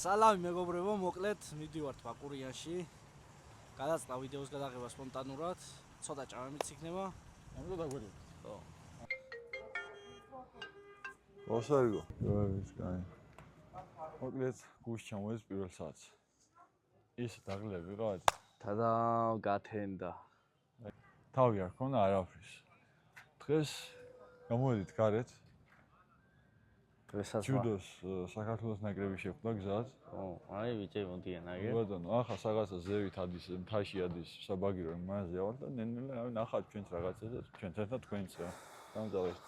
სალამი მეგობრებო, მოკლედ მივდივართ ბაკურიანში. გადაწყდა ვიდეოს გადაღება სპონტანურად, ცოტა ჭამებიც იქნება. ამიტომ დაგვერდი. ხო. ოსარგო. ის კაი. მოკლედ გუშ ჩამოეს პირველ საათს. ის დაღლები რაღაც. თადა გათენდა. თავი არ ქონა არაფრის. დღეს გამოვედით გარეთ. დღესაც ჯუდოს საქართველოს ნაკრები შეხვდა გზად. ო, აი ვიჭე მოდიან აგერ. ბატონო, ახლა რაღაცა ზევით ადის, მთაში ადის, საბაგირო იმაზე ავალ და ნენელა აი ნახავთ ჩვენც რაღაცა და ჩვენც და თქვენც რა. გამძალეთ.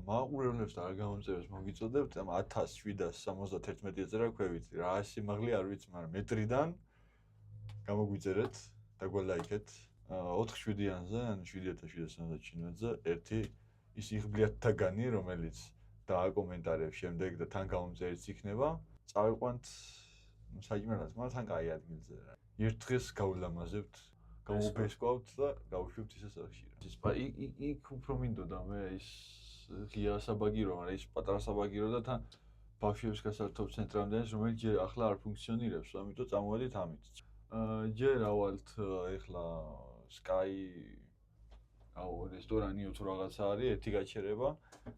მაყურებლებს და არ გამომწერებს მოგიწოდებთ 1771 რა ქვევით. რა სიმაღლე არ ვიცი, მაგრამ მეტრიდან გამოგვიწერეთ და გველაიქეთ. 4-7-იანზე, ან 7777-ზე ერთი ის იღბლიათ თაგანი, რომელიც დააკომენტარებს შემდეგ და თან გამომწერიც იქნება. წავიყვანთ საჭმელად, მაგრამ თან კაი ადგილზე რა. ერთ დღეს გავულამაზებთ, გამოვფესკავთ და გავუშვებთ ისე სახში რა. იქ უფრო მინდოდა მე ის ღია საბაგირო, მაგრამ ის პატარა საბაგირო და თან ბავშვებს გასართობ ცენტრამდე, რომელიც ჯერ ახლა არ ფუნქციონირებს, ამიტომ წამოვედით ამით. ჯერ ავალთ ეხლა Sky აუ რესტორანი თუ რაღაცა არის, ერთი გაჩერება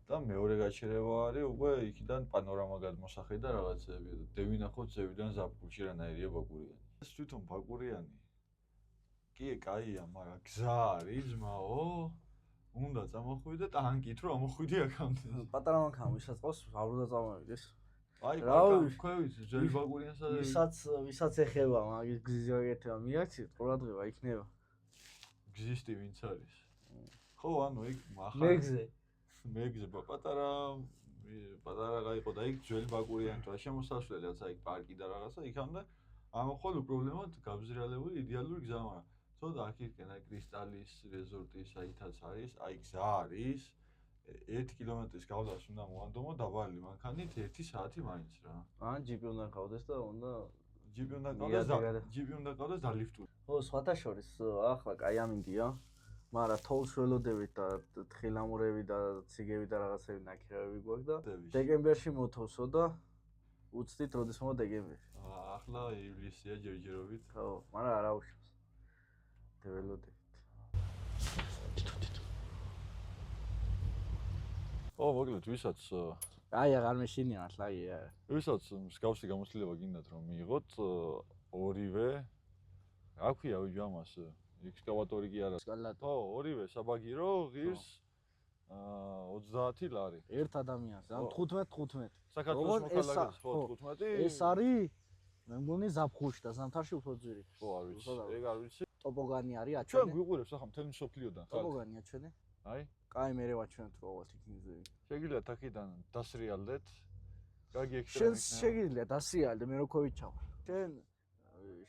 და მეორე გაჩერება არის უკვე იქიდან პანორამა გადმოსახე და რაღაცები. დევინახოთ ზევიდან ზაფხულში რანაირია ბაკურიანი. ეს თვითონ ბაკურიანი. კი, კაია, მაგრამ გზა არის, ძმაო. უნდა წამოხვიდე და ტანკით რომ ამოხვიდე აქამდე. პატარა მანქანა ვისაც ყავს, აბრუდა წამოვიდეს. აი, ბაკა, ქვევით, ძველი ბაკურიანსა და ვისაც ეხება, მაგის გზის გაკეთება მიაქციეთ, ყურადღება იქნება. გზისტი ვინც არის? ხო, ანუ იქ ახლა მეგზე პატარა გაიყო და იქ ძველი ბაკურიანი თუ შემოსასვლელი რაცა იქ პარკი და რაღაცა იქამდე ამხოლ უპრობლემოდ გაბზრიალებული იდეალური გზა, მაგრამ ცოტა აქეთკენ აი კრისტალის რეზორტის აითაც არის, აი გზა არის 1 კილომეტრის გავლას უნდა მოანდომო დაბალი მანქანით 1 საათი მაინც რა. ან ჯიპი უნდა ყავდეს და უნდა ჯიპი უნდა ყავდეს და ლიფტური. ხო, სხვათა შორის ახლა კაი ამინდია. მაგრამ თოლს ველოდებით და თხილამურები და ციგები და რაღაცები ნაკირავები გვაქვს და დეკემბერში მოთოვსო და უცდით როდის მოვა დეკემბერში. ახლა ივლისია ჯერჯერობით. ხო, მაგრამ არ აუშვებს. ველოდებით. ო, მოკლედ, ვისაც აი, აღარ მეშინიან ახლა, აი. ვისაც მსგავსი გამოცდილება გინდათ რომ მიიღოთ, ორივე აქვია ვიჯამას ექსკავატორი კი არა. ხო, ორივე საბაგირო ღირს 30 ლარი. ერთ ადამიანს, ან 15. საქართველოს მოქალაქეს ხო 15. ეს არის მე მგონი ზაფხულში და ზამთარში უფრო ძვირი. ხო, არ ვიცი. ეგ არ ვიცი. ტოპოგანი არის აჩვენე. ჩვენ გვიყურებს ახლა მთელ მსოფლიოდან ხალხი. ტოპოგანი აჩვენე. აი, კაი მე ვაჩვენოთ რა ვარ იქინზე. შეგიძლიათ აქედან დასრიალდეთ. კარგი ექსტრემი. შენ შეგიძლია დასრიალდე, მე რო ქოვიჩავ.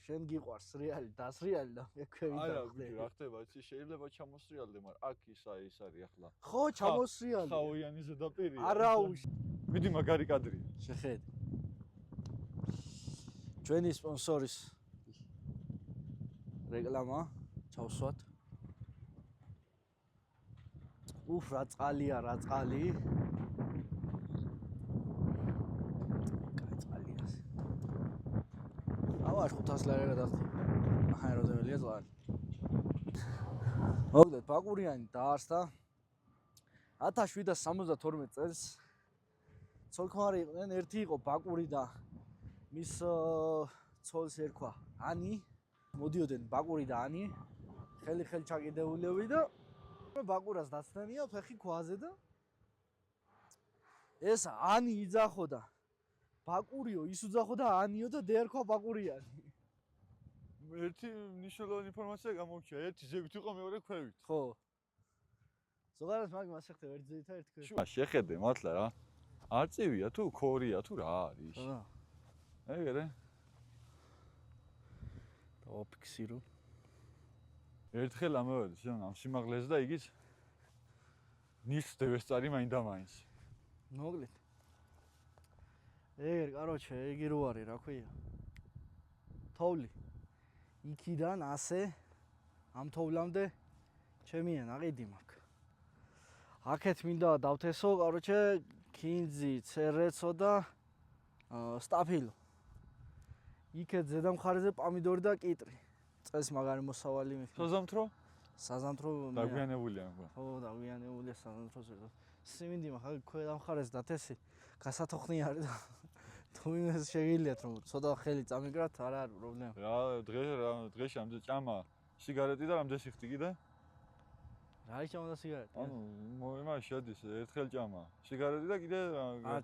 შენ გიყვარს რეალი დასრიალი და მე ქვევი და არა, რა ხდება, იცი, შეიძლება ჩამოსრიალდე, მაგრამ აქ ის არის ახლა. ხო, ჩამოსრიალდე. ხავიანი ზედაპირია. არა უშ. მიდი მაგარი კადრია. შეხედე. ჩვენი სპონსორის რეკლამა ჩავსვათ. უფ, რა წყალია, რა წყალი. ავარ 500 ლარი გადახდი. აი როდემელია ზღარი. მოგდეთ ბაკურიანი დაარსდა 1772 წელს. ცოლქმარი იყვნენ, ერთი იყო ბაკური და მის ცოლს ერქვა ანი. მოდიოდნენ ბაკური და ანი. ხელი ჩაკიდებულები და ბაკურას დაცნენია ფეხი ქვაზე და ეს ანი იძახოდა. ბაკურიო ის უძახო და ანიო და დერქვა ბაკურიანი. ერთი მნიშვნელოვანი ინფორმაცია გამოვჩა, ერთი ზევით იყო, მეორე ქვევით. ხო. ზოგადად მაგ მასახტე ერთი ზევით და ერთი ქვევით. შეხედე მართლა რა. არწივია თუ ქორია თუ რა არის? რა. ეგრე. დავაფიქსირო. ერთხელ ამოვედი შენ ამ სიმაღლეზე და იგიც ნისდევეს წარი მაინდა-მაინც. მოკლედ. ეგ, короче, ეგი რო არის, რა ქვია. თოვლი. იქიდან ასე ამ თოვლამდე ჩემი ნაყიდი მაქვს. აქეთ მინდა დავთესო, короче, კინძი, ცერეცო და სტაფილო. იქეთ ზედა მხარეზე პომიდორი და კიტრი. წეს მაგარი მოსავალი მიქნა. საზამთრო? საზამთრო დაგვიანებულია მაგრამ. ხო, დაგვიანებულია საზამთროზე. სიმინდი მაგ ქვედა მხარეს დათესი გასათოხნი არის და თუ იმას შეგიძლიათ რომ ცოტა ხელი წამიკრათ, არა არის პრობლემა. დღეში ამდე ჭამა სიგარეტი და რამდენი სიხდი კიდე? რა ის ჭამა და სიგარეტი? ანუ იმაში შედის ერთხელ ჭამა სიგარეტი და კიდე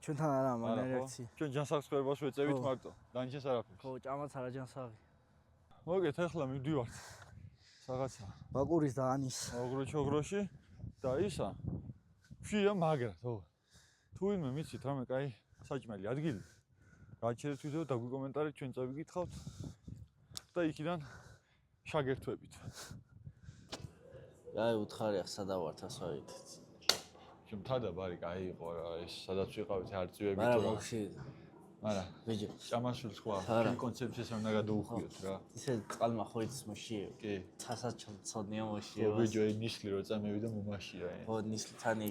ჩვენთან არა მაგ ერექცია. ჩვენ ჯანსაღსხვრებას ვეწევით მარტო. დანჩენს არაფერს. ხო, ჭამაც არა ჯანსაღი. მოგეთ ახლა მივდივართ რაღაცა ბაკურის და ანის ოღროჩოგროში და ისა ფშია მაგრა თუ ვინმე მიცით რამე კაი საჭმელი ადგილი გააჩერეთ ვიდეო და გვიკომენტარით ჩვენ წავიკითხავთ და იქიდან შაგერთვებით აი უთხარი ახ სადა ვართ ასვაითით ჩვენ თადა ბარი კაი იყო რა ეს სადაც ვიყავით არწივებით არა მოხში არა ბიჭო ჭამასვილ სხვა კონცეფციას არ უნდა გადაუხვიოთ რა ისე წყალმა ხოიც მოშიე კი ცასაც ჩამწოდნია მოშიე ბიჭო აი ნისლი რო წამევიდა მომაშია ხო ნისლი თანი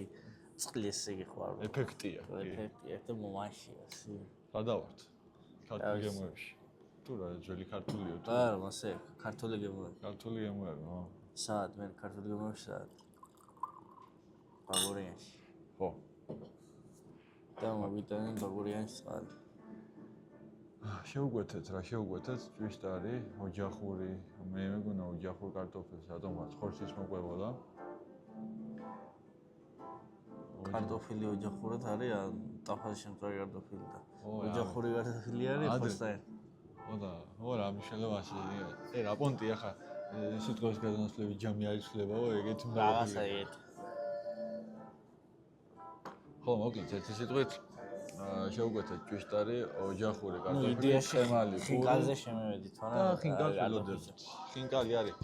წყლის ესე გიყვარ ეფექტია ეფექტია და მომაშია სი სადა ვართ ქართული გემოებში თუ რა ძველი ქართულიო თუ არა მასე ქართული გემოები ქართული გემოები ხო სად მე ქართული გემოებში სად ბაგორიანში ხო და მოვიტანენ ბაგორიანში სად შეუგვეთეთ რა შეუგვეთეთ ჭვიშტარი ოჯახური მე მეგონა ოჯახურ კარტოფილს რატომღაც ხორცის მოყვებოდა კარტოფილი ოჯახურად არის ტაფაზე შემწვარი კარტოფილი და ოჯახური კარტოფილი არის ხორცთან ხო რა მნიშვნელობაში ე რა პონტი ახლა სიტყვის გადანაცვლები ჯამი არის ხლებაო ეგეთი რაღაცა ეგეთი ხო მოგეთ ერთი სიტყვით შეუგვეთეთ ჭვიშტარი ოჯახური კარტოფილი ყემალი ხინკალზე შემევედით და ხინკალს ველოდებით ხინკალი არის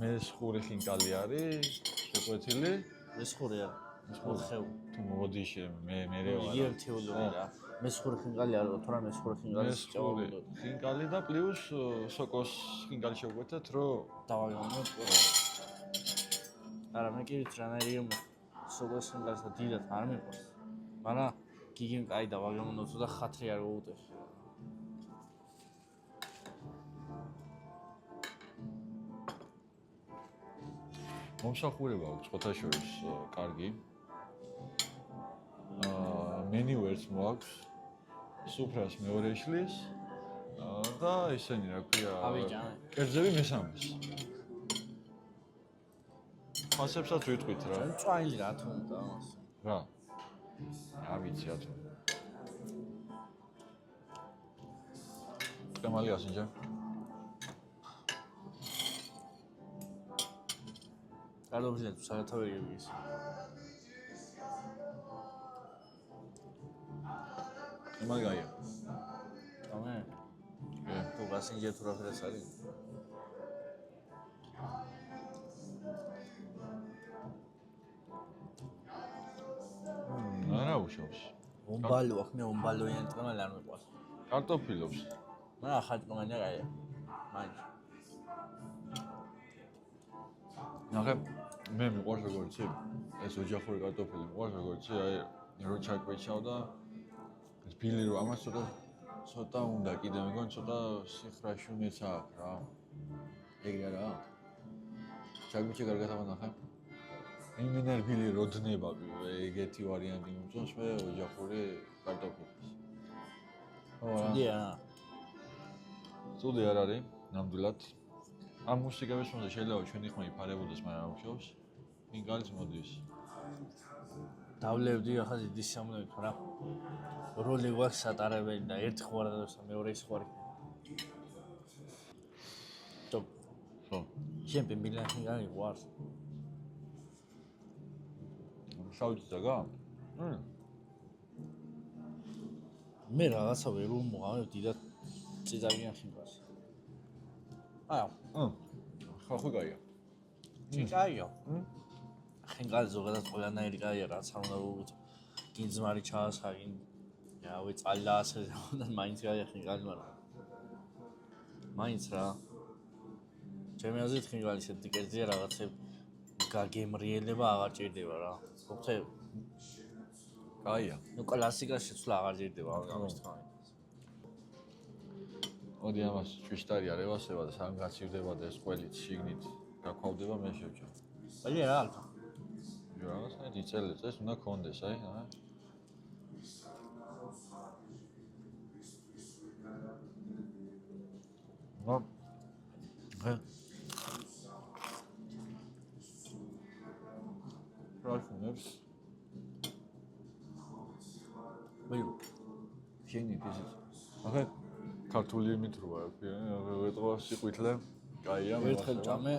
მესხური ხინკალი არის შეკვეთილი მესხური არის ხეუ თუ მოდი მე ვარ იგი ერთეულური რა მესხური ხინკალი არის თუ რა მესხური ხინკალი მესხური ხინკალი და პლუს სოკოს ხინკალი შეუგვეთეთ რომ დავაგამოთ არა მე კი ვიცი რანაირი სოკოს ხინკალს დიდად არ მიყვარს მაგრამ გიგიმ კაი დავაგამოთ და ხათრი არ გაუტევს მომსახურება აქვს ხოთაშორის კარგი მენიუ ერთს მოაქვს სუფრას მეორე შლის და ისენი რა ქვია კერძები მესამეს ფასებსაც ვიტყვით რა მწვაილი რა თუ უნდა ამას რა ავიცი ათო კამალი ასინჯა კარდოფილე თუ საერთოდ ის კამალი გაია ამე თუ გასინჯე თუ რა ხერს არის არა უშავს ომბალო აქ მე ომბალოიან ტყემალ არ მიყვარს კარტოფილობს რა ხაჭმანი არა მაინც ნახე მე მიყვარს როგორიცი ეს ოჯახური კარტოფილი მიყვარს როგორიცი აი რო ჩაკვეჩავ და ეს ბილი რო ამას ცოტა უნდა კიდე მეგონ ცოტა სიხრაშუნეც აქვს რა ეგრე რა ჩაკვეჩე კარგად ამანახე იმინერბილი როდნება ეგეთი ვარიანტი მომწონს მე ოჯახური კარტოფილის ცუდი არ არის ნამდვილად ამ მუსიკების მომზე შეიძლება ჩვენი ხმა იფარებოდეს მაგრამ არ უშავს ინგალს მოდის დავლევდი ახლა დიდი სამლევით რა როლი გვაქვს სატარებელი და ერთი ხوار და მეორე ის ხوار ტოპ ხო ჩემპი მილანი გაიყვარს შავი ძაგა მე რაღაცა ვერ უმოღავებ დიდად წიძავიან ხინკალს ხახვი გაია კაია ხინკალი ზოგადად ყველანაირი კაია რაც არ უნდა უგუწო გინძმარი ჩაასხაგინ რავი წალი და ასე და მაინც გაია ხინკალი მაგრამ მაინც რა ჩემი აზრით ხინკალი ისეთი კერძია რაღაცები გაგემრიელება აღარ ჭირდება რა ხოხე გაია ნუ კლასიკაში ცვლა აღარ ჭირდება ამის თქმა მოდი ამას ჭვიშტარი არ ევასება და სამ გაცივდება და ეს ყველით შიგნით გაქვავდება მე შევჭამ. აი რა ალფა. რაღაცნაირად იწელებს ეს უნდა კონდეს, აი, აა. პროფუნებს. ვიუ. შეგნით ისიც. ახლა ქართული იმით როა, ეტყვა სიყვითლე. კაია მე. ერთხელ ჭამე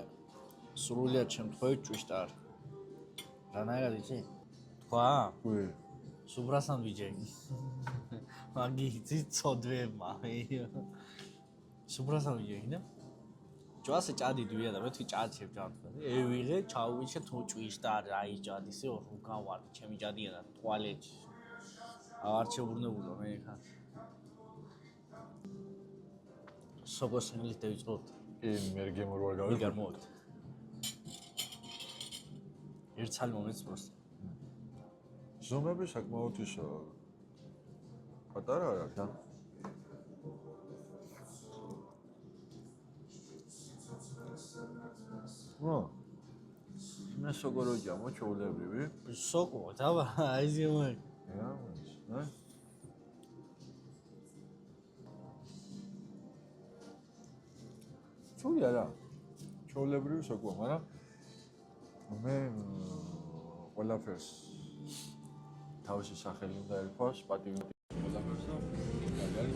სრულიად შემთხვევით ჭვიშტარ. რანაირად იცი? თქვა? ვი. სუბრასან ვიჯენი. მაგი იცი წოდვება. სუბრასან ვიჯენი და ჯვასე ჭადი დვია და მე თვი ჭადში ვჭამთ. ევიღე ჩაუვიჩე თუ ჭვიშტარ აი ჭადისე რუკავარი ჩემი ჭადია და ტუალეტში. აღარ შეუბრუნებულა მე ხა. სოგოს ინგლისს დავიწყოთ. კი, მერგემ რო არ გავიყო. იგარ მოვით. ერთხელ მომეც პროსტ. ზომები საკმაოდ ის პატარა არა და მე სოგორო ჯამო ჩოულებრივი. სოგო, დავა, აი ზემო. ჩული არა. ჩოულებრივი სოგო, მაგრამ მე ყველაფერს თავისი სახელი უნდა ერქვას, პატივი ყველაფერს და მაგარი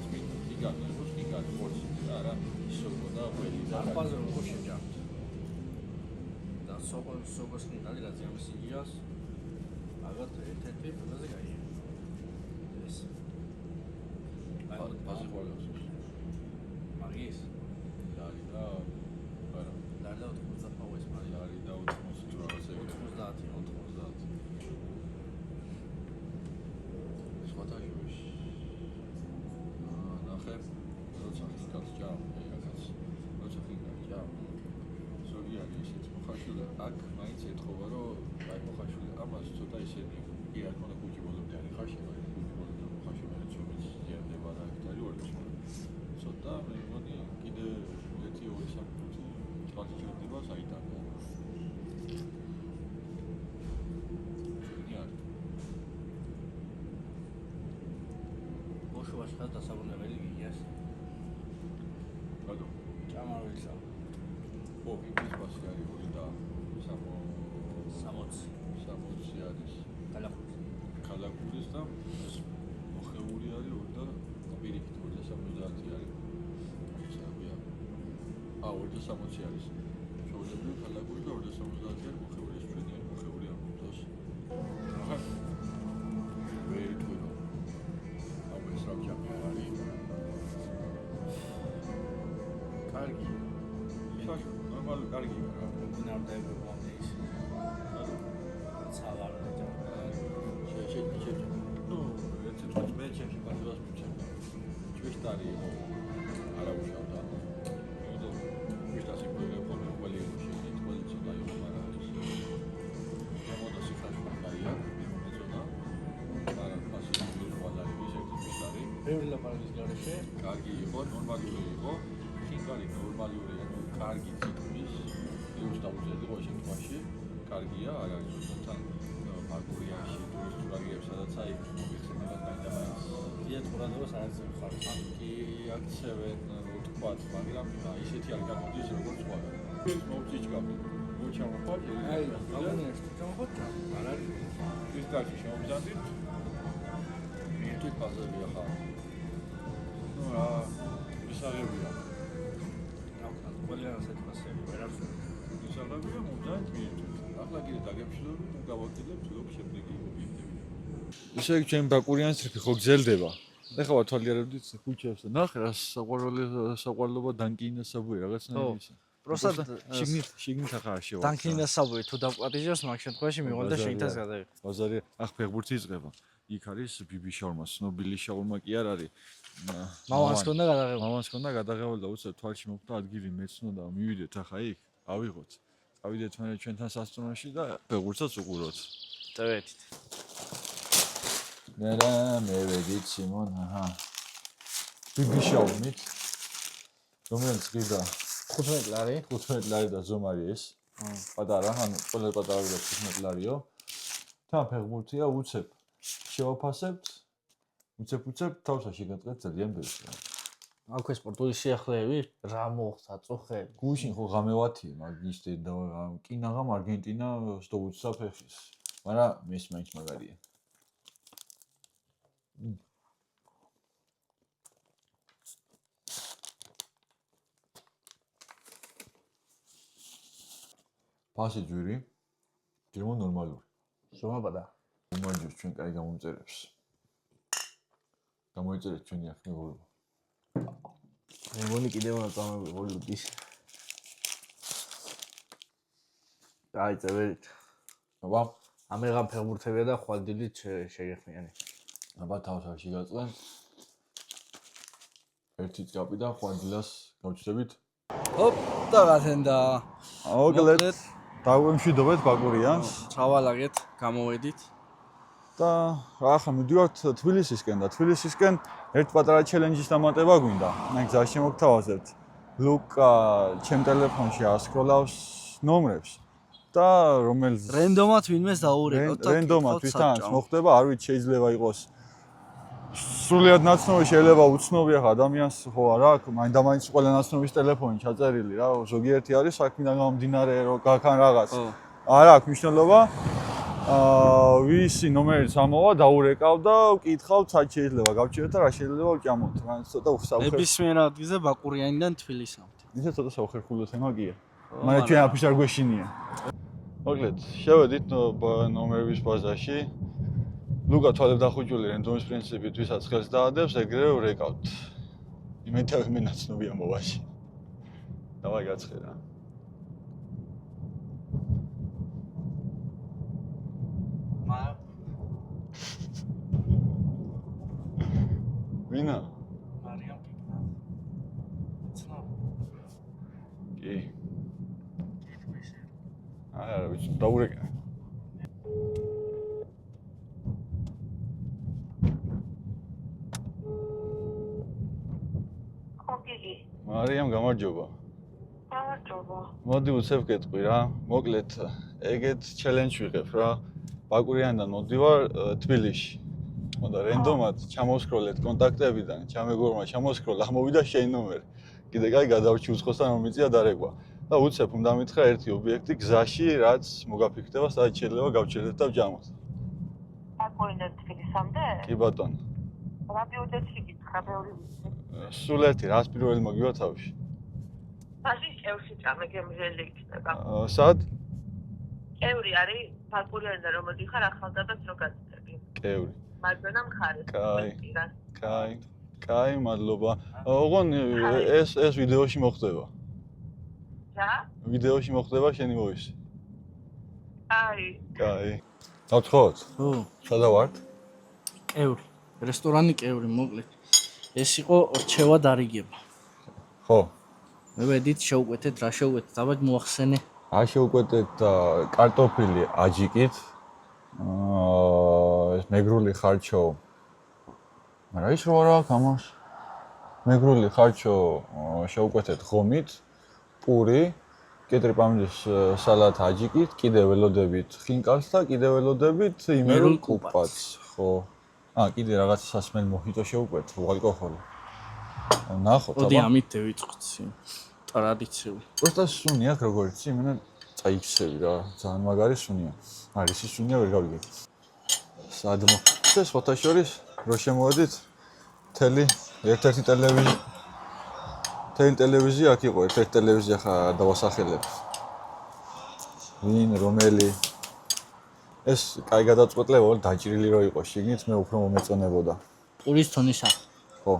იგავი იყოს, იგავი ხორცი და არა სოგო და ყველი და არყაზე როგორ შეჯამთ? და სოგოს ნიკალი რაც ამის იგიას აგათ ერთ-ერთი ყველაზე გაია. ეს ბაზი ყოლავს. მაგის ლარი და არა, ლარი და 90 პაუეს მაგი. ლარი და 80 რაღაცა 90. სხვათა შორის. ნახე, როცა ხილკაც ჭამ, ეგაც. როცა ხილკაც ჭამ. ზოგი არის ისეთ მოხაშული, აქ მაინც ეთხოვა, რომ აი მოხაშული, ამას ცოტა ისეთი კი არ ქონდა კუჭი ბოლომდე არის ხარში, მაგრამ კუჭი ბოლომდე მოხაშული ცომიც ზიანდება და აქტარი ვარ ცოტა მე მგონი კიდე 1-2 საფრთხე ჭალში ჩერდება საიტანო. მოშუაშა დასაბუნებელი გიგიას. ბადო. ჭამავილსა. ო, ის პასი არის 2 და 60 არის. კალაკულის და მოხეული არის 2 და პირიქით 270 არის. საერთია. 260 არის. ჩაულებრივი კალაკული და 270 არის მოხეული ეს ჩვენი მოხეული ამ დროს. ახლა ვერ თვითონ ეს რა ჩამე არის. კარგი. შაშო, ნორმალი კარგი რა. ნამდვილად მომდის. ცალარ და ნუ ერთი თვით მე ჩემში პასუხს მიჩემ. ჭვიშტარი იყო. არა უშავდა. იმიტომ ჭვიშტას იმპერია ხოლმე ყველი შეიძლება ყველი ცოტა იყო, მაგრამ გამოდასი ხარ კაია, მეწონა. არა პასუხი ყველარი ისეთი ჭვიშტარი. ბევრი ლაპარაკის გარეშე კარგი იყო, ნორმალური იყო. ხინკარი ნორმალური, ანუ კარგი ციკლის. ის დაუძელი ყოველ შემთხვევაში კარგია, არ არის თან პარკურიაში ტურისტულაგიებს სადაც აი მოგიხსენებათ დაინტერესებს. დიეთ ყურადღებას არ ეცემ ხარ. კი აქცევენ თქვათ, მაგრამ ისეთი არ გამოდის როგორც ყველა. ეს მოვწიჭკავდი. მოჩამა ხოჭი. აი, გამონიეს, ჩამოხოჭა. არ არის. კრისტალში შემოგზანდით. ერთი პაზებია ხარ. ნუ რა, ისაღებია. რა ყველა ასეთ პასები ვერ აქვს. ისაღებია მომზადეთ მიეჭვით. ახლა კიდე დაგემშვიდობთ, გავაკეთებთ ლოგ შემდეგი ობიექტები. ისე იქ ჩემ ბაკურიანს რიფი ხო გზელდება. ეხლა ვარ თვალიერებდით ქუჩებს და ნახე რა საყვარლობა დანკინასაბუე რაღაცნაირი ისე. პროსტად შიგნით ახლა შევა. დანკინასაბუე თუ დაკვატიჟებს მაგ შემთხვევაში მიღონ და შენითაც გადაიღო. ბაზარი ახ ფეხბურთი იწება. იქ არის ბიბი შაურმა, ცნობილი შაურმა კი არ არის. მამას ქონდა გადაღებული. მამას ქონდა გადაღებული და უცებ თვალში მოხდა ადგილი მეცნო და მივიდეთ ახლა იქ, ავიღოთ. ავიდეთ მე ჩვენთან სასწრაფოში და ფეხბურთსაც უყუროთ. წევეთით. მე ვედით სიმონ, აჰა. ბიბი შაურმით. რომელიც გიდა 15 ლარი. 15 ლარი და ზომარი ეს. პატარა, ანუ ყველა პატარა და 15 ლარიო. თან ფეხბურთია უცებ. შევაფასებთ. უცებ თავსა შეგატყეთ ძალიან ბევრს. აქვე სპორტული სიახლეები, რა მოხდა, წუხე. გუშინ ხო ღამევათია, მაგის და კინაღამ არგენტინა 120 ფეხის. მაგრამ მის მაინც მაგარია. ფასი ჯვირი. გემო ნორმალური. ზომაბადა. უმაჯოს ჩვენ კაი გამომწერებს. გამოიწერეთ ჩვენი ახმებურება. მე მგონი კიდევ უნდა წამები ჰოლივუდის. აი წევერით. აბა, ამერღან ფეხბურთებია და ხვალდილით შეგეხმიანი. აბა თავს არ შეგაწყვენ. ერთი წკაპი და ხვანდილას გავჩნდებით. ჰოპ, და გათენდა. მოკლედ, დაგვემშვიდობეთ ბაკურიანს ჩავალაგეთ, გამოვედით. და ახლა მივდივართ თბილისისკენ და თბილისისკენ ერთ პატარა ჩელენჯის დამატება გვინდა. მე გზაში შემოგთავაზებთ. ლუკა ჩემ ტელეფონში ასკროლავს ნომრებს და რომელიც რენდომად ვინმეს დაურეკავთ და რენდომად ვისთანაც მოხდება, არ ვიცი შეიძლება იყოს სრულიად ნაცნობი, შეიძლება უცნობი ახლა ადამიანს ხო არა აქვს, მაინდა-მაინც ყველა ნაცნობის ტელეფონი ჩაწერილი რა, ზოგიერთი არის საქმიდან გამომდინარე რომ გაქან რაღაც. არა აქვს მნიშვნელობა. ვისი ნომერიც ამოვა, დაურეკავ და ვკითხავთ, სად შეიძლება გავჩერდეთ და რა შეიძლება ვჭამოთ. მან ცოტა უსაუბრეთ. ნებისმიერ ადგილზე ბაკურიანიდან თბილისამდე. ისე ცოტა საუხერხულო თემა გია. მაგრამ ჩვენ აფიში არ გვეშინია. მოკლედ, შევედით ნომერების ბაზაში. ლუკა თვალებ დახუჭული რენდომის პრინციპით ვისაც ხელს დაადებს, ეგრევე ვრეკავთ. იმედავ მე ნაცნობია მოვაში. დავაი გაცხერა. ვინა? მარიამ პიკნა. ცნო. კი. არა, ვიცი, დაურეკე. მარიამ გამარჯობა. გამარჯობა. მოდი უცებ გეტყვი რა. მოკლედ ეგეთ ჩელენჯს ვიღებ რა. ბაკურიანიდან მოდივარ თბილისში. მოდა რენდომად ჩამოსკროლეთ კონტაქტებიდან, ჩამეგორმა ჩამოსკროლა, ამოვიდა შენი ნომერი. კიდე კაი გადავრჩი უცხოსთან რომ მიწია დარეგვა. და უცებ უნდა მითხრა ერთი ობიექტი გზაში, რაც მოგაფიქრდება, სადაც შეიძლება გავჩერდეთ და ვჯამოთ. ბაკურიდან თბილისამდე? კი ბატონო. რა ბიუჯეტი გითხრა ბევრი ვიცი. სულ ერთი, რას პირველი მოგივა თავში? მაშინ კევრში წამე გემრიელი იქნება. სად? კევრი არის ბაკურიანიდან რომ მოდიხარ ახალდაბას რო გაწდები. კევრი. მარჯვენა მხარეს. კაი, მადლობა. ოღონ ეს ვიდეოში მოხდება. რა? ვიდეოში მოხდება შენი ვოისი. კაი. დავთხოვოთ? ხო, სადა ვართ? კევრი. რესტორანი კევრი, მოკლედ. ეს იყო რჩევა დარიგება. ხო. მე ვედით შევკვეთეთ, რა შევკვეთეთ, დაბად მოახსენე. შევკვეთეთ კარტოფილი აჯიკით. ეს მეგრული ხარჩო. რა ის რო არა აქვს ამას? მეგრული ხარჩო შევკვეთეთ ღომით, პური, კედრი პამირის სალათა აჯიკით, კიდევ ველოდებით ხინკალს და კიდევ ველოდებით იმერულ კუპაც, ხო. კიდე რაღაც სასმელ მოჰიტო შევკვეთ, ალკოჰოლი. ნახოთ, აბა. ოდი ამით დავიწყოთ. ტრადიციული. პროსტა სუნი აქვს როგორც იმენა წაიქცევი რა, ძალიან მაგარი სუნია. არის ის სუნია ვერ გავიგებ. სადმო. ეს ფოტოშორის რო შემოვედით თელი ერთ-ერთი ტელევიზია აქ იყო, ერთ-ერთი ტელევიზია ხა დავასახელებ. ვინ რომელი ეს კაი გადაწყვეტილება დაჭრილი რო იყო შიგნით, მე უფრო მომეწონებოდა. პურის თონისა. ხო.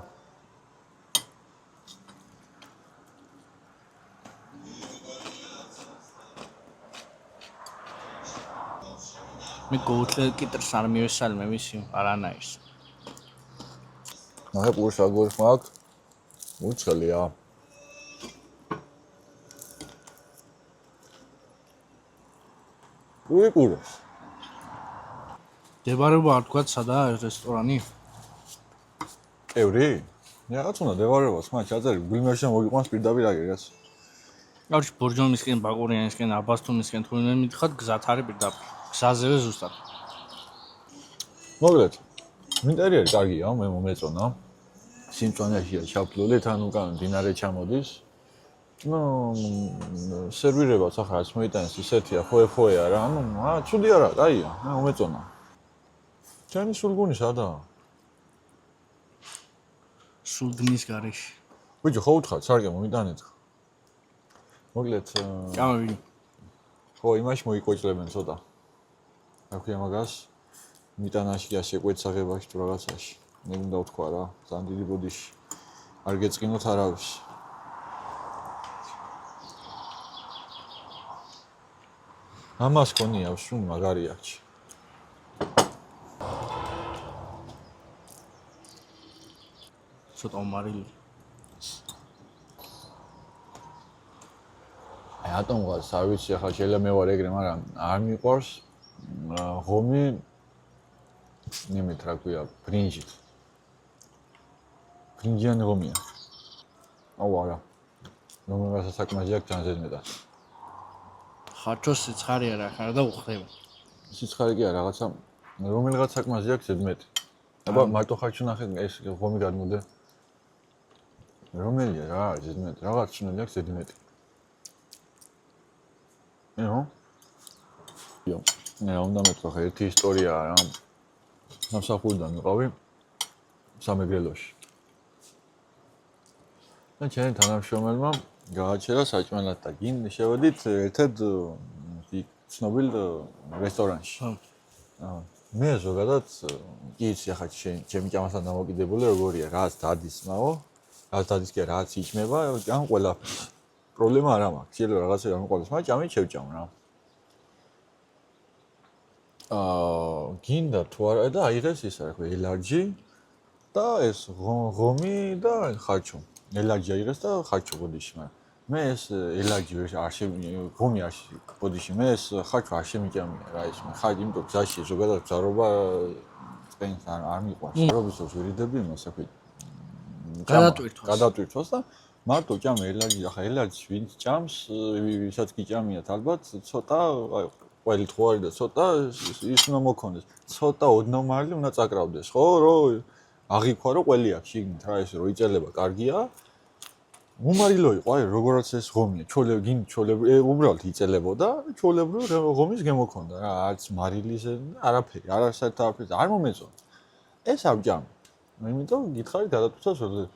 მე გოუთლ კიტრს არ მივესალმე მისი არანაირს. ნახე პურს აგორს მაქვს. უცხელია. პურს. დებარება არ თქვა სადაა რესტორანი? კევრი? რაღაც უნდა დევარებას, მაგ ჩაწერი, გულმერში მოგიყვანს პირდაპირ აგერას. კარგი, ბორჯომისკენ, ბაკურიანისკენ, აბასთუმისკენ თუ უნდა მითხოთ, გზად არის პირდაპირ. გზაზევე ზუსტად. მოგლეთ. ინტერიერი კარგია, მე მომეწონა. სიმწვანეშია ჩაფლული, თან უკან დინარე ჩამოდის. ნუ სერვირებაც ახლა რაც მოიტანეს ისეთია, ხოე-ხოეა რა. ცუდი არა, კაია, მე მომეწონა. ჩემი სულგუნი სადაა? სულგნის გარეშე. ბიჭო, ხო უთხრა, სარგე მომიტანეთ. მოგლეთ. გამოვიდი. ხო, იმაში მოიყვეჭლებენ ცოტა. რა ქვია მაგას? მიტანაში და შეკვეცაღებაში თუ რაღაცაში. მე უნდა ვთქვა რა, ძალიან დიდი ბოდიში. არ გეწყინოთ არავის. ამას ქონია ვსუნ მაგარიაჩი. ცოტა უმარილი. ატომღაც არ ვიცი ახლა შეიძლება მე ვარ ეგრე, მაგრამ არ მიყვარს ღომი ნემეთ რა ქვია, ბრინჯით. ბრინჯიანი ღომია. აუ არა. რომელსაც საკმაჟი აქვს ძალიან მეტად. ხარჯოს სიცხარე არა, ხარ და უხდება. სიცხარე კი არა, რაღაცა რომელიღაც საკმაჟი აქვს ზედმეტი. აბა მარტო ხარჯი ნახე ეს ღომი გადმოდე. რომელია რა არის ზედმეტი? რაღაც შნელი აქვს ზედმეტი. ეო. იო. მე უნდა მეთქვა ხა ერთი ისტორიაა რა. სამსახურიდან მიყავი სამეგრელოში. და ჩემი თანამშრომელმა გააჩერა საჭმელად და გინ შევედით ერთად ცნობილ რესტორანში. მე ზოგადად კი იცი ახლა ჩემი ჭამასთან დამოკიდებული როგორია, რაც დადის მაო, რაც დადის კი რაც იჭმება, ან ყველაფერს. პრობლემა არ მაქვს, შეიძლება რაღაცა გამიყვანოს, მაგრამ ჭამით შევჭამ რა. გინდა თუ არა და აიღეს ის რა ქვია, ელარჯი და ეს ღომი და ხარჩო. ელარჯი აიღეს და ხარჩო ბოდიში, მაგრამ მე ეს ელარჯი არ ღომი არ ბოდიში, მე ეს ხარჩო არ შემიჭამია რა ის, ხარჯი იმიტომ გზაში ზოგადად გზარობა წენს არ მიყვარს. რობისოს ვირიდები იმას რა ქვია. გადატვირთვას და მარტო ჭამე ელარჯი, ახლა ელარჯი ვინც ჭამს, ვისაც გიჭამიათ ალბათ ცოტა ყველით ხო არის და ცოტა ის უნდა მოქონდეს. ცოტა ოდნავ მარილი უნდა წაკრავდეს, ხო? რომ აღიქვა რომ ყველი აქვს შიგნით რა ესე რომ იწელება კარგია. უმარილო იყო აი როგორაც ეს ღომია, ჩოლები უბრალოდ იწელებოდა, ჩოლებრივ ღომის გემოქონდა რა, არც მარილიზე არაფერი, არასაერთო არ მომეწონა. ეს არ ვჭამე. იმიტომ გითხარი გადატვირთვას რომ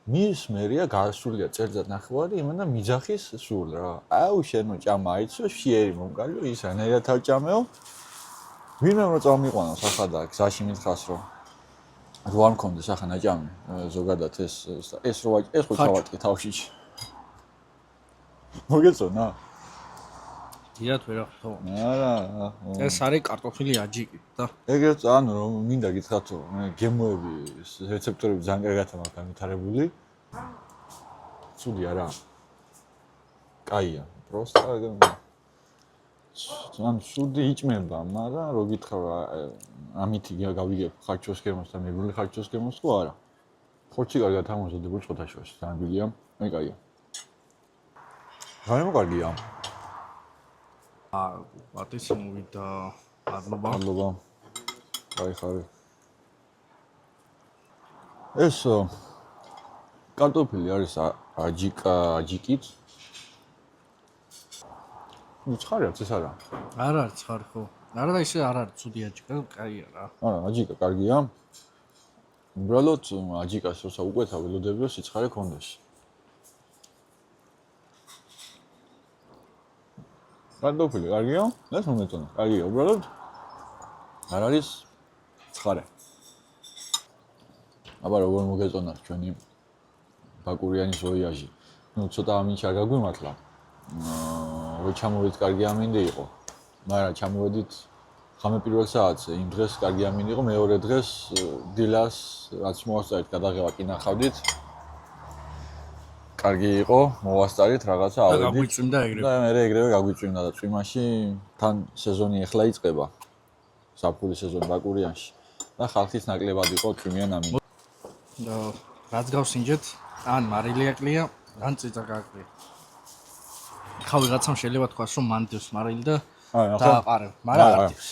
მის მერია გასულია წელიწად ნახევარი იმენა მიძახის სულ რა. აუ შენო ჭამა აიცო შეერი მომკალიო ის ანერად ავჭამეო. ვინმე რომ წამიყვანოს ახლა და გზაში მითხას რომ არ მქონდეს ახლა ნაჭამი ზოგადად ეს რო ეს ხო ჩავატკი თავში. მოგეწონა? დიახ ვერა ხო. არა. ეს არის კარტოფილი აჯიკი და ეგრეთ ანუ რომ მინდა გითხრათ რომ გემოები რეცეპტორები ძალიან კარგად მაქვს განვითარებული. ცუდი არა. კაია, პროსტა ძალიან ცუდი იჭმება, მაგრამ რო გითხრა ამითი გავიგებ ხარჯოს გემოს და მეგრული ხარჯოს გემოს თუ არა. ხორცი კარგად ამოზადებული წოთაშუაში, ძალიან გიგია, მე კაია. ძალიან კარგია. პატისი მოვიდა ადლობა. აი ხარი. ეს კარტოფილი არის აჯიკით. ცხარია ეს არა. არ არის ცხარი ხო. არა და ისე არ არის ცუდი აჯიკა, კაია რა. არა, აჯიკა კარგია. უბრალოდ აჯიკას როცა უკვეთა ველოდებიო სიცხარე კონდეს. კარტოფილი კარგია? ეს მომეწონა. კარგია, უბრალოდ არ არის ცხარე. აბა როგორ მოგეწონათ ჩვენი ბაკურიანის ვოიაჟი. ნუ ცოტა ამინჩი არ გაგვიმართლა. რო ჩამოვიდით კარგი ამინდი იყო. მაგრამ ჩამოვედით ხამე პირველ საათზე, იმ დღეს კარგი ამინდი იყო, მეორე დღეს დილას რაც მოვასწარით, გადაღება კი ნახავდით. კარგი იყო, მოვასწარით რაღაცა ავედით. და გაგვიწვიმდა ეგრევე. და მე ეგრევე გაგვიწვიმდა და წვიმაში თან სეზონი ახლა იწყება. საფულის სეზონი ბაკურიანში. და ხალხის ნაკლებად იყო წვიმიან ამინდი. და რაც გავსინჯეთ, ან მარილი აკლია, ან წიწა გააკლია. ხა ვიღაცამ შეიძლება თქვას, რომ მანდევს მარილი და დააყარებ, მაგრამ არ დევს.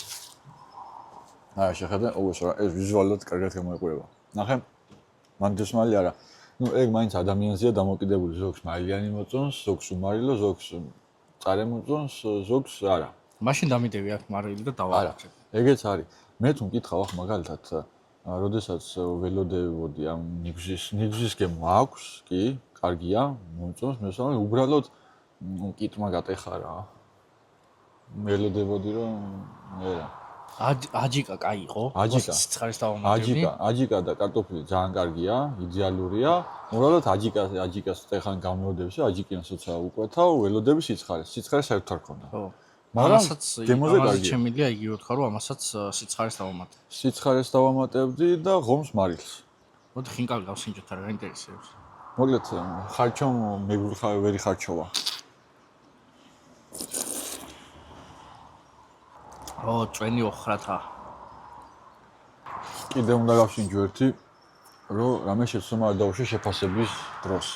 შეხედე, ოგოს რა, ეს ვიზუალურად კარგად გამოიყურება. ნახე, მანდევს მარილი არა. ნუ ეგ მაინც ადამიანზეა დამოკიდებული, ზოგს მარილიანი მოწონს, ზოგს უმარილო, ზოგს წარე მოწონს, ზოგს არა. მაშინ დამიდევი აქ მარილი და დავაყრებ. ეგეც არის. მე თუ მკითხავ ახ მაგალითად, როდესაც ველოდებოდი ამ ნიგზის გემო აქვს, კი, კარგია, მოწონს, მე ვსვამ, უბრალოდ კიტმა გატეხარა. ველოდებოდი რომ რა. აჯიკა კაი იყო? სიცხარის დავამატებდი. აჯიკა და კარტოფილი ძალიან კარგია, იდეალურია. უბრალოდ აჯიკას ტეხან გამოდებს, აჯიკიანს როცა უკვეთავ, ველოდები სიცხარეს საერთოდ არ ქონდა. ხო. მაგრამ გემოზე ამასაც კარგია. შემიძლია იგივე ვთქვა, რომ ამასაც სიცხარის დავამატებ. სიცხარეს დავამატებდი და ღომს მარილს. მოდი ხინკალი გავსინჯოთ, არა გაინტერესებს. მოკლედ ხარჩომ ვერი ხარჩოვა. წვენი ოხრათა. კიდე უნდა გავსინჯო ერთი, რომ რამე შეცდომა არ დაუშვი შეფასების დროს.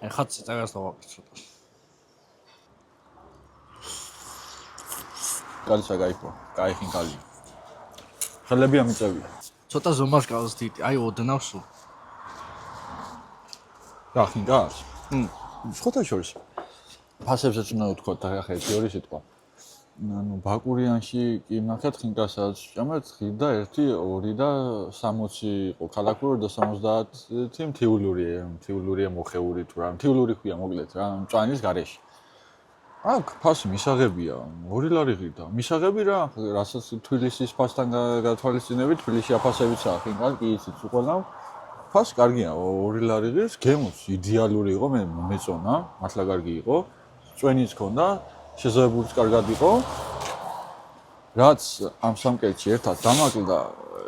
ეხლა წიწაკას დავაყრე ცოტა. კალიცა გაიქვა, კაი ხინკალი. ხელები ამიწევია. ცოტა ზომას გავს დიდი, აი ოდნავს სულ. რა ხინკალს? შეხოთა შორის. ფასებსაც უნდა ვთქვა და ახლა ერთი ორი სიტყვა. ანუ ბაკურიანში კი ნახეთ ხინკასაც ჭამეთ ხიდა 1, 2 და 60 იყო ქალაქური და 70 მთიულურია მოხეული თუ რა მთიულური ქვია მოკლედ რა მწვანის გარეშე. აქ ფასი მისაღებია 2 ლარი ღირდა. მისაღები რა, რასაც თბილისის ფასთან გათვალისწინებით, თბილისში აფასებიცაა ხინკალი კი იცით უყველავ. ფასი კარგია 2 ლარი ღირს, გემოს იდეალური იყო, მე მეწონა, მართლა კარგი იყო. წვენიც ქონდა შეზავებულიც კარგად იყო. რაც ამ სამკეთში ერთად დამაკლდა,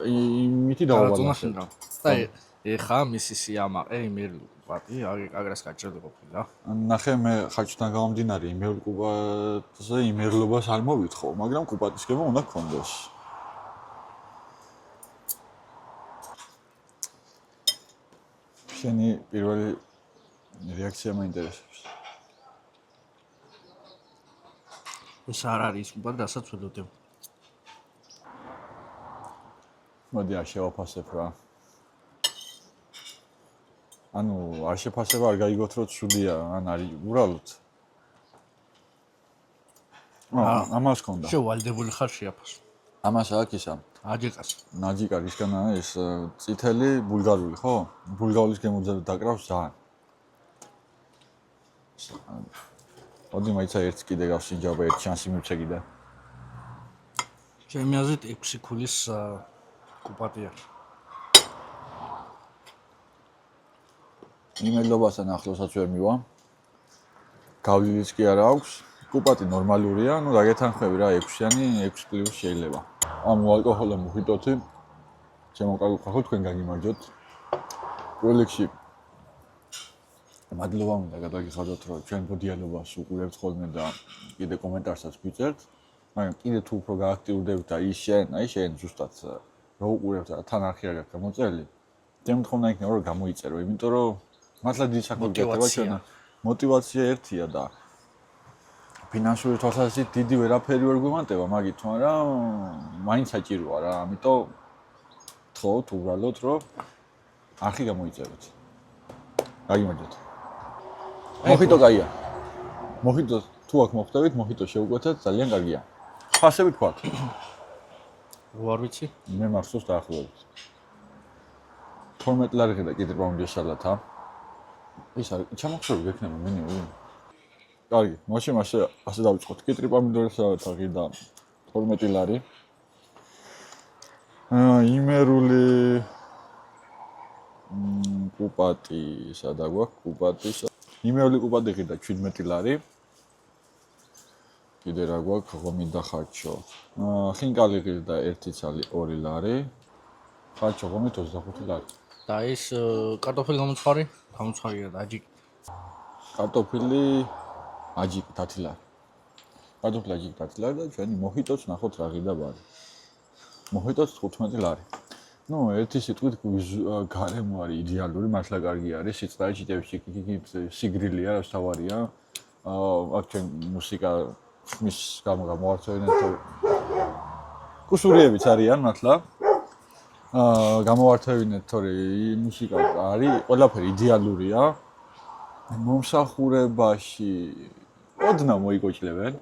იმითი დავაბალანსებდა. და ეხა მისი სიამაყე იმერლი კუბატი, აგრას გაჭრილი ყოფილა. ნახე მე ხარჯთან გამომდინარე იმერლ კუბატზე იმერლობას არ მოვითხოვ, მაგრამ კუბატის გემო უნდა გქონდეს. შენი პირველი რეაქცია მაინტერესებს. ეს არ არის კუბატი, რასაც ველოდებ. მოდი არ შევაფასებ რა. ანუ არ შეფასება არ გაიგოთ რომ ცუდია, ან არის უბრალოდ. ამას ქონდა. შევალდებული ხარ შეაფასო. ამას აქვს ისა. აჯიკას. ნაჯიკა რისგანაა ეს წითელი ბულგარული, ხო? ბულგარის გემოძე დაკრავს ძალიან. მოდი მაიცა ერთ კიდე გავსინჯავ, ერთ შანსი მივცე კიდე. ჩემი აზრით 6 ქულის კუბატია. იმედობასთან ახლოსაც ვერ მივა. გავლილიც კი არ აქვს. კუბატი ნორმალურია, ну დაგეთანხმები რა 6-იანი, 6 პლუს შეიძლება. ამ ალკოჰოლო მოხიტოთი შემოკარგო თქვენ გაგიმარჯოთ. პროლექსი მადლობა უნდა გადაგიხადოთ რომ ჩვენ პოდიალობას უყურებთ ხოლმე და კიდე კომენტარსაც გვიწერთ. მაგრამ კიდე თუ უფრო გააქტიურდებთ და აი შენ ზუსტად რო უყურებთ და თან არხი არ გაქვს გამოწერილი. შემდგომ იქნება რომ გამოიწერო, იმიტომ რომ მართლა დიდი საქმე გეთება ჩვენ. мотивация ერთია და ფინანსური თვალსაზრისით დიდი ვერაფერი ვერ გვიმატება, მაგით მაგრამ მაინც საჭიროა რა, ამიტომ თხოვთ უბრალოდ რომ არხი გამოიწეროთ. გაგიმარჯოთ. მოხიტო კაია. მოხიტო თუ აქ მოხდებით, მოხიტო შევუკვეთეთ, ძალიან კარგია. ფასები თქვათ. არ ვიცი. მე მახსოვს დაახლოებით. 12 ლარი და კიდე პაუნდიშალათა. ის არის ჩამოხსოვი გექნება მენიუ. კარგი, მაშინ ასე დავიწყოთ. კიტრი პომიდორსალათა ღირდა 12 ლარი. იმერული კუბატი სადა გვაქვს? კუბატის იმერული კუბატი ღირდა 17 ლარი. კიდე რა გვაქვს? ღომი და ხარჩო. ხინკალი ღირდა 1 ცალი 2 ლარი. ხარჩო ღომი 25 ლარი. და ეს კარტოფილი გამოცხარია და აჯიკი. კარტოფილი აჯიკი 10 ლარი. კარტოფილი აჯიკი 10 ლარი და ჩვენი მოხიტოც ნახოთ რა ღირდა ბარი. მოხიტოც 15 ლარი. ნუ ერთი სიტყვით გარემო არის იდეალური, მართლა კარგი არის, სიწყდარი ჩიტებში სიგრილია, რაც თავარია. აქ ჩვენ მუსიკა ხმის გამო გამოვარცევინეთ. კუსურიებიც არიან მართლა. გამოვარცევინეთ, თორე მუსიკა არის, ყველაფერი იდეალურია. მომსახურებაში ოდნა მოიგოჭლებენ.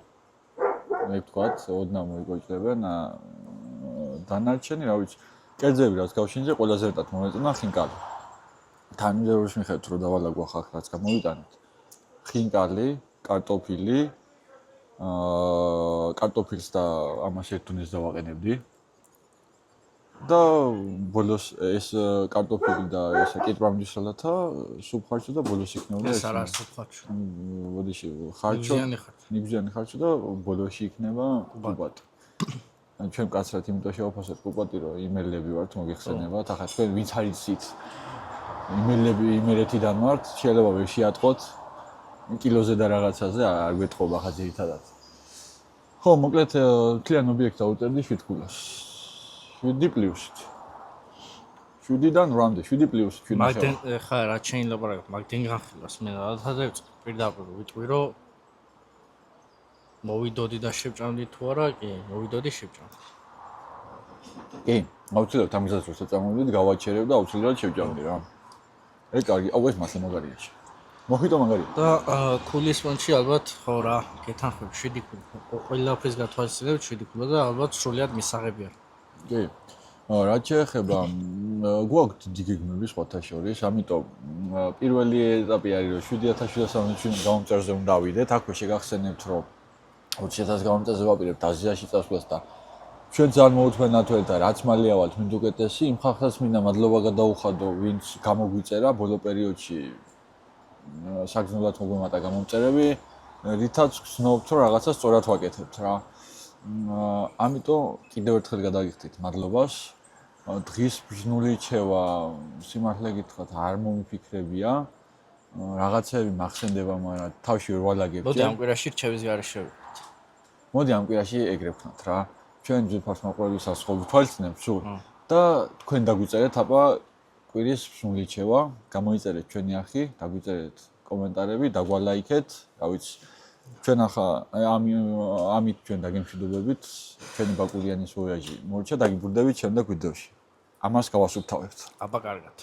მე ვთქვათ, ოდნა მოიგოჭლებენ. დანარჩენი, რა ვიცი, კერძები რაც გავშინჯე, ყველაზე მეტად მომეწონა ხინკალი. თანმიმდევრობის მიხედვით რო დავალაგო ხალხ რაც გამოვიტანეთ. ხინკალი, კარტოფილი, კარტოფილს და ამას ერთ დონეს დავაყენებდი. და ბოლოს ეს კარტოფილი და ეს კიტრვამდის სალათა სუფხარჩო და ბოლოს იქნებოდა ეს არ არის სუფხარჩო. ბოდიში ხარჩო, ნიბზიანი ხარჩო და ბოლოში იქნება კუბატი. ჩვენ კაცრად იმიტომ შევაფასეთ კუბატი, რომ იმერლები ვართ, მოგიხსენებათ. ახლა თქვენ ვინც არიცით იმერლები იმერეთიდან ვართ, შეიძლება ვერ შეატყოთ კილოზე და რაღაცაზე არ გვეთყობა ხა ძირითადად. ხო, მოკლედ მთლიან ობიექტს დაუწერდი 7 კულას. 7 პლუსით. 7-დან 8-მდე, 7 პლუსით 7. მაგდენ ხა რა შეიძლება ლაპარაკობ, მაგდენ განხილავს მე რაღაცაზე პირდაპირ ვიტყვი რომ მოვიდოდი და შევჭამდი თუ არა, კი, მოვიდოდი შევჭამდი. კი, აუცილებლად ამისას რო შეწამოვიდით, გავაჩერებ და აუცილებლად შევჭამდი რა. ეგ კარგი, აუ ეს მასე მაგარია. მოხიტო მაგარია. და ქულის პონჩი ალბათ ხო რა, გეთანხმები 7 კულა. ყველაფერს გათვალისწინებთ 7 კულა და ალბათ სრულიად მისაღები არის. კი. რაც შეეხება გვაქვს დიდი გეგმები სხვათა შორის, ამიტომ პირველი ეტაპი არის რომ 7700 გამომწერზე უნდა ავიდეთ, აქვე შეგახსენებთ რომ 20000 გამომწერზე ვაპირებთ აზიაში წასვლას და ჩვენ ძალიან მოუთმენათვეთ და რაც მალე ავალთ მინდა უკეთესი, იმ ხალხსაც მინდა მადლობა გადაუხადო, ვინც გამოგვიწერა ბოლო პერიოდში საგრძნობლად მოგვემატა გამომწერები, რითაც გრძნობთ რომ რაღაცა სწორად ვაკეთებთ რა. ამიტომ კიდევ ერთხელ გადაგიხდით მადლობას. დღის ბრძნული ჩევა, სიმართლე გითხრათ, არ მომიფიქრებია. რაღაცები მახსენდება, მაგრამ თავში ვერ ვალაგებ. მოდი ამ კვირაში რჩევის გარეშე შევიდეთ. მოდი ამ კვირაში ეგრე ვქნათ რა. ჩვენ ძვირფას მაყურებლისას ხო ვითვალისწინებთ სულ და თქვენ დაგვიწერეთ აბა კვირის ბრძნული ჩევა, გამოიწერეთ ჩვენი არხი, დაგვიწერეთ კომენტარები, დაგვალაიქეთ, რა ვიცი. ჩვენ ახლა ამით ჩვენ დაგემშვიდობებით, ჩვენი ბაკურიანის ვოიაჟი მორჩა, დაგიბრუნდებით შემდეგ ვიდეოში. ამას გავასუფთავებთ. აბა კარგად.